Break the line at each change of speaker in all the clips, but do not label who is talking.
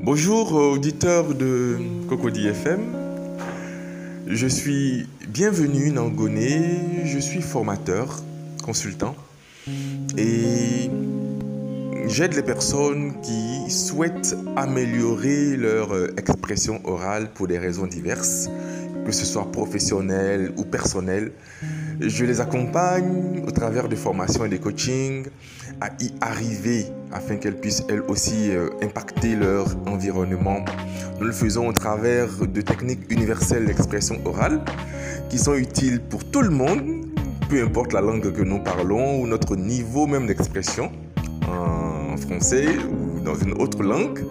Bonjour auditeurs de Cocody FM, je suis bienvenu Nangoné, je suis formateur, consultant et j'aide les personnes qui souhaitent améliorer leur expression orale pour des raisons diverses, que ce soit professionnelles ou personnelles. Je les accompagne au travers de formations et de coaching à y arriver afin qu'elles puissent elles aussi impacter leur environnement. Nous le faisons au travers de techniques universelles d'expression orale qui sont utiles pour tout le monde, peu importe la langue que nous parlons ou notre niveau même d'expression en français ou dans une autre langue.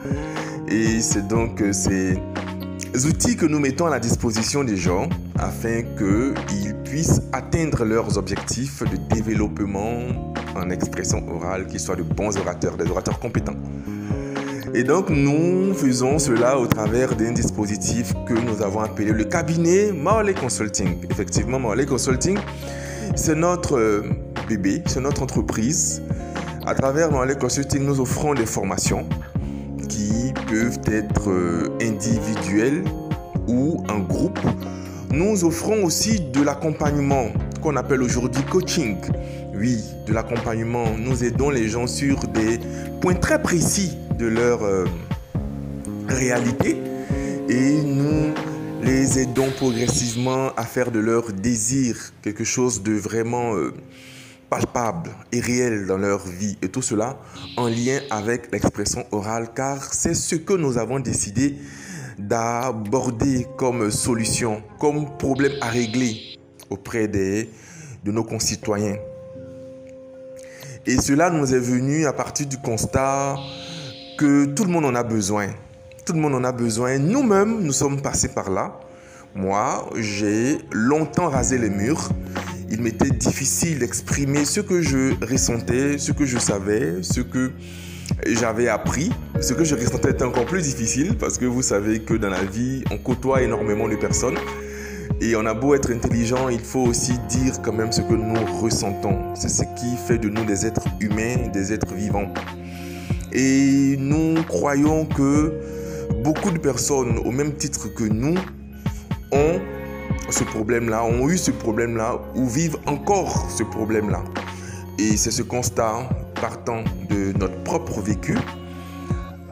Et c'est donc ces outils que nous mettons à la disposition des gens afin qu'ils puissent atteindre leurs objectifs de développement en expression orale, qu'ils soient de bons orateurs, des orateurs compétents. Et donc nous faisons cela au travers d'un dispositif que nous avons appelé le cabinet Marley Consulting. Effectivement, Marley Consulting, c'est notre bébé, c'est notre entreprise. À travers Marley Consulting, nous offrons des formations qui peuvent être individuelles ou en groupe. Nous offrons aussi de l'accompagnement qu'on appelle aujourd'hui coaching. Oui, de l'accompagnement. Nous aidons les gens sur des points très précis de leur réalité et nous les aidons progressivement à faire de leur désir quelque chose de vraiment palpable et réel dans leur vie, et tout cela en lien avec l'expression orale, car c'est ce que nous avons décidé d'aborder comme solution, comme problème à régler auprès de nos concitoyens. Et cela nous est venu à partir du constat que tout le monde en a besoin. Tout le monde en a besoin. Nous-mêmes, nous sommes passés par là. Moi, j'ai longtemps rasé les murs. Il m'était difficile d'exprimer ce que je ressentais, ce que je savais, ce que j'avais appris. Ce que je ressentais était encore plus difficile parce que vous savez que dans la vie, on côtoie énormément de personnes. Et on a beau être intelligent, il faut aussi dire quand même ce que nous ressentons. C'est ce qui fait de nous des êtres humains, des êtres vivants. Et nous croyons que beaucoup de personnes, au même titre que nous, ont ce problème-là, ont eu ce problème-là ou vivent encore ce problème-là. Et c'est ce constat partant de notre propre vécu,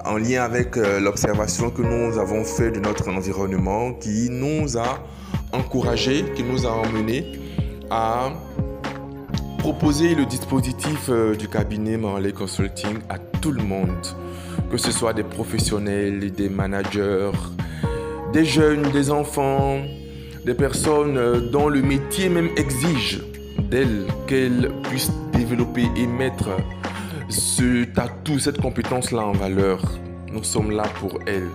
en lien avec l'observation que nous avons fait de notre environnement, qui nous a encouragés, qui nous a emmenés à proposer le dispositif du cabinet Marley Consulting à tout le monde, que ce soit des professionnels, des managers, des jeunes, des enfants, des personnes dont le métier même exige d'elles qu'elles puissent développer et mettre cet atout, cette compétence-là en valeur. Nous sommes là pour elles.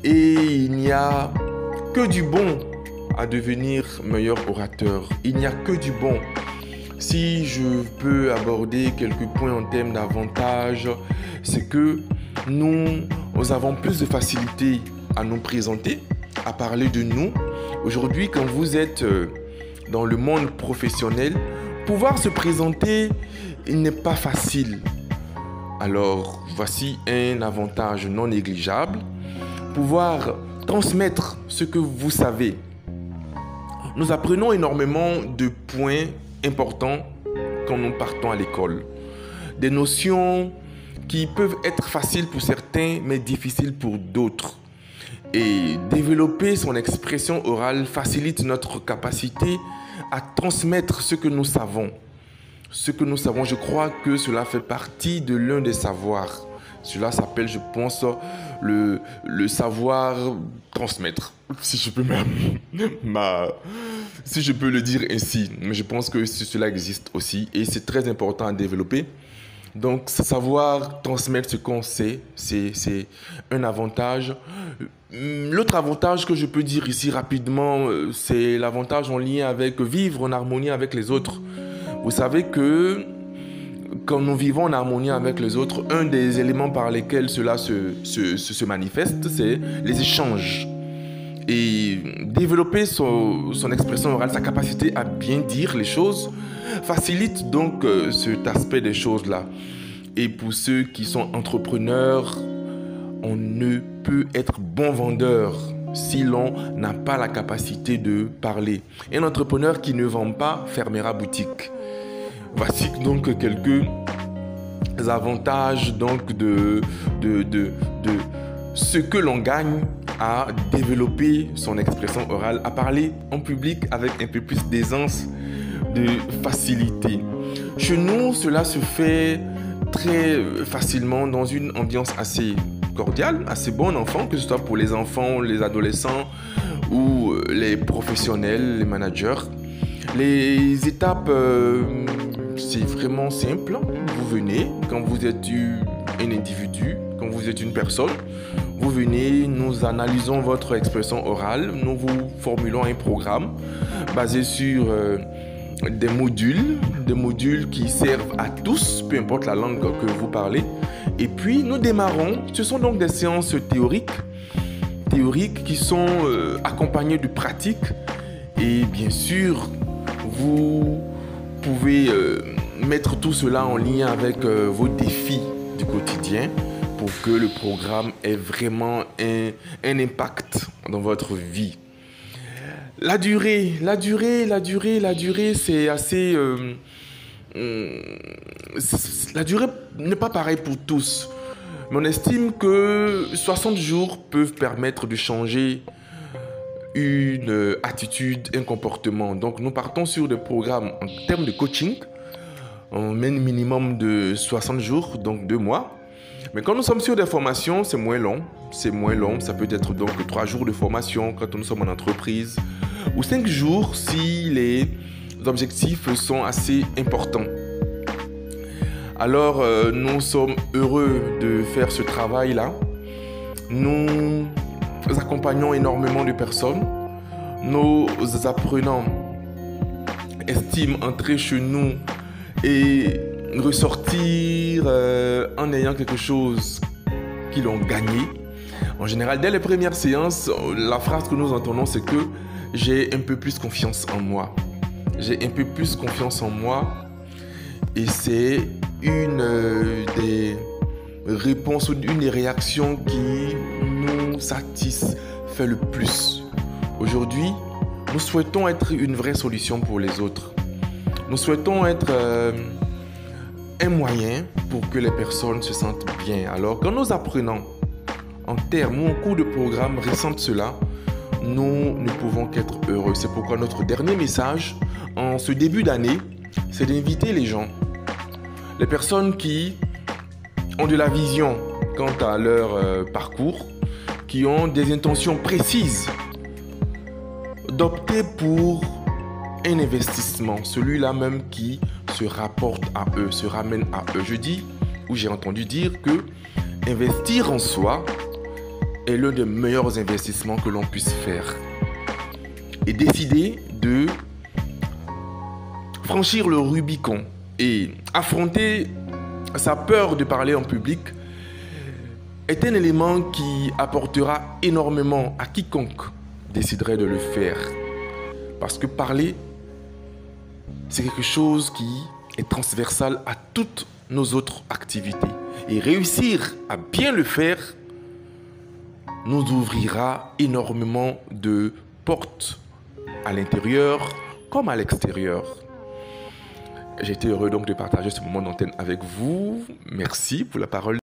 Et il n'y a que du bon à devenir meilleur orateur. Il n'y a que du bon. Si je peux aborder quelques points en termes d'avantages, c'est que nous avons plus de facilité à nous présenter, à parler de nous. Aujourd'hui, quand vous êtes dans le monde professionnel, pouvoir se présenter, il n'est pas facile. Alors, voici un avantage non négligeable. Pouvoir transmettre ce que vous savez. Nous apprenons énormément de points importants quand nous partons à l'école. Des notions qui peuvent être faciles pour certains, mais difficiles pour d'autres. Et développer son expression orale facilite notre capacité à transmettre ce que nous savons. Ce que nous savons, je crois que cela fait partie de l'un des savoirs. Cela s'appelle, je pense, le savoir transmettre. Si je peux le dire ainsi. Mais je pense que cela existe aussi et c'est très important à développer. Donc, savoir transmettre ce qu'on sait, c'est un avantage. L'autre avantage que je peux dire ici rapidement, c'est l'avantage en lien avec vivre en harmonie avec les autres. Vous savez que quand nous vivons en harmonie avec les autres, un des éléments par lesquels cela se manifeste, c'est les échanges. Et développer son expression orale, sa capacité à bien dire les choses, facilite donc cet aspect des choses-là. Et pour ceux qui sont entrepreneurs, on ne peut être bon vendeur si l'on n'a pas la capacité de parler. Un entrepreneur qui ne vend pas fermera boutique. Voici donc quelques avantages donc de ce que l'on gagne à développer son expression orale, à parler en public avec un peu plus d'aisance, de facilité. Chez nous, cela se fait très facilement dans une ambiance assez cordiale, assez bonne enfant, que ce soit pour les enfants, les adolescents ou les professionnels, les managers. Les étapes, c'est vraiment simple. Vous venez, quand vous êtes un individu, quand vous êtes une personne, vous venez, nous analysons votre expression orale, nous vous formulons un programme basé sur des modules qui servent à tous, peu importe la langue que vous parlez. Et puis nous démarrons, ce sont donc des séances théoriques qui sont accompagnées de pratiques. Et bien sûr, vous pouvez mettre tout cela en lien avec vos défis du quotidien pour que le programme ait vraiment un impact dans votre vie. La durée, c'est assez... la durée n'est pas pareille pour tous. Mais on estime que 60 jours peuvent permettre de changer une attitude, un comportement. Donc nous partons sur des programmes en termes de coaching. On met un minimum de 60 jours, donc 2 mois. Mais quand nous sommes sur des formations, c'est moins long. Ça peut être donc 3 jours de formation quand nous sommes en entreprise. Ou 5 jours si les objectifs sont assez importants. Alors, nous sommes heureux de faire ce travail-là. Nous accompagnons énormément de personnes. Nos apprenants estiment entrer chez nous et ressortir en ayant quelque chose qu'ils ont gagné. En général, dès les premières séances, la phrase que nous entendons, c'est que j'ai un peu plus confiance en moi. J'ai un peu plus confiance en moi et c'est une des réponses ou une des réactions qui nous satisfait le plus. Aujourd'hui, nous souhaitons être une vraie solution pour les autres. Nous souhaitons être un moyen pour que les personnes se sentent bien. Alors, quand nos apprenants, en termes ou en cours de programme, ressentent cela, nous ne pouvons qu'être heureux. C'est pourquoi notre dernier message, en ce début d'année, c'est d'inviter les gens, les personnes qui ont de la vision quant à leur parcours, qui ont des intentions précises, d'opter pour un investissement, celui-là même qui se rapporte à eux, se ramène à eux. Je dis, ou j'ai entendu dire que investir en soi est l'un des meilleurs investissements que l'on puisse faire. Et décider de franchir le Rubicon et affronter sa peur de parler en public est un élément qui apportera énormément à quiconque déciderait de le faire. Parce que parler, c'est quelque chose qui est transversal à toutes nos autres activités. Et réussir à bien le faire nous ouvrira énormément de portes à l'intérieur comme à l'extérieur. J'ai été heureux donc de partager ce moment d'antenne avec vous. Merci pour la parole.